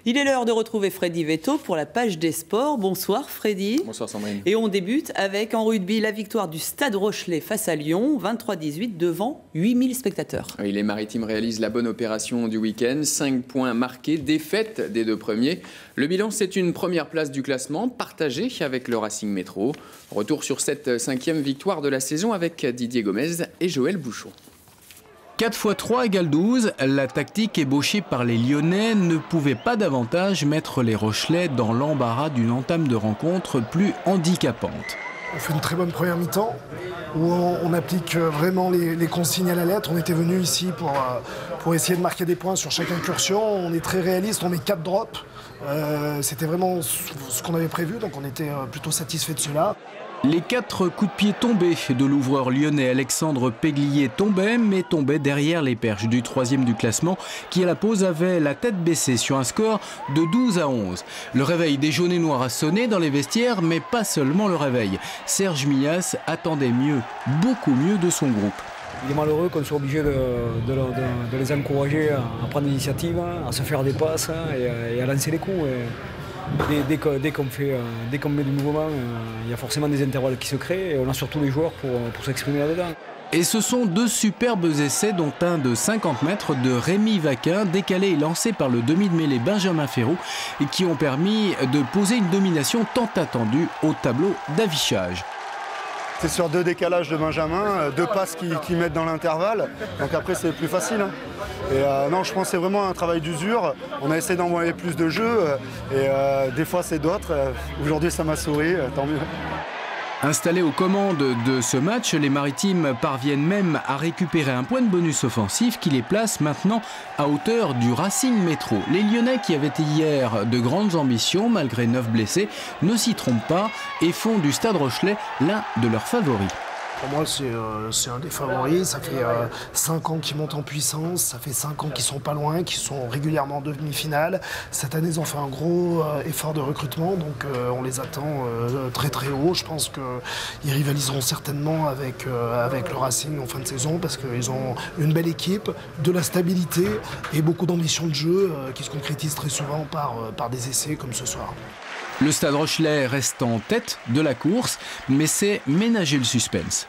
Il est l'heure de retrouver Freddy Vetto pour la page des sports. Bonsoir Freddy. Bonsoir Sandrine. Et on débute avec en rugby la victoire du Stade Rochelais face à Lyon, 23-18 devant 8000 spectateurs. Oui, les Maritimes réalisent la bonne opération du week-end. 5 points marqués, défaite des deux premiers. Le bilan, c'est une première place du classement partagée avec le Racing Métro. Retour sur cette 5e victoire de la saison avec Didier Gomez et Joël Bouchot. 4 x 3 égale 12, la tactique ébauchée par les Lyonnais ne pouvait pas davantage mettre les Rochelais dans l'embarras d'une entame de rencontre plus handicapante. On fait une très bonne première mi-temps où on applique vraiment les consignes à la lettre. On était venu ici pour essayer de marquer des points sur chaque incursion. On est très réaliste, on met 4 drops. C'était vraiment ce qu'on avait prévu, donc on était plutôt satisfait de cela. Les 4 coups de pied tombés de l'ouvreur lyonnais Alexandre Péglier tombaient derrière les perches du 3e du classement qui à la pause avait la tête baissée sur un score de 12-11. Le réveil des jaunes et noirs a sonné dans les vestiaires, mais pas seulement le réveil. Serge Millas attendait mieux, beaucoup mieux de son groupe. Il est malheureux qu'on soit obligé de les encourager à prendre l'initiative, à se faire des passes et à lancer les coups. Dès qu'on met du mouvement, il y a forcément des intervalles qui se créent et on a surtout les joueurs pour s'exprimer là-dedans. Et ce sont 2 superbes essais, dont un de 50 mètres de Rémi Vaquin, décalé et lancé par le demi de mêlée Benjamin Ferroux, et qui ont permis de poser une domination tant attendue au tableau d'affichage. C'est sur 2 décalages de Benjamin, 2 passes qui mettent dans l'intervalle, donc après c'est plus facile. Et non, je pense que c'est vraiment un travail d'usure. On a essayé d'envoyer plus de jeux et des fois c'est d'autres. Aujourd'hui ça m'a souri, tant mieux. Installés aux commandes de ce match, les Maritimes parviennent même à récupérer un point de bonus offensif qui les place maintenant à hauteur du Racing Métro. Les Lyonnais, qui avaient hier de grandes ambitions malgré 9 blessés, ne s'y trompent pas et font du Stade Rochelais l'un de leurs favoris. Pour moi, c'est un des favoris. Ça fait 5 ans qu'ils montent en puissance. Ça fait 5 ans qu'ils sont pas loin, qu'ils sont régulièrement en demi-finale. Cette année, ils ont fait un gros effort de recrutement. Donc, on les attend très très haut. Je pense qu'ils rivaliseront certainement avec le Racing en fin de saison parce qu'ils ont une belle équipe, de la stabilité et beaucoup d'ambition de jeu qui se concrétise très souvent par des essais comme ce soir. Le Stade Rochelais reste en tête de la course, mais c'est ménager le suspense.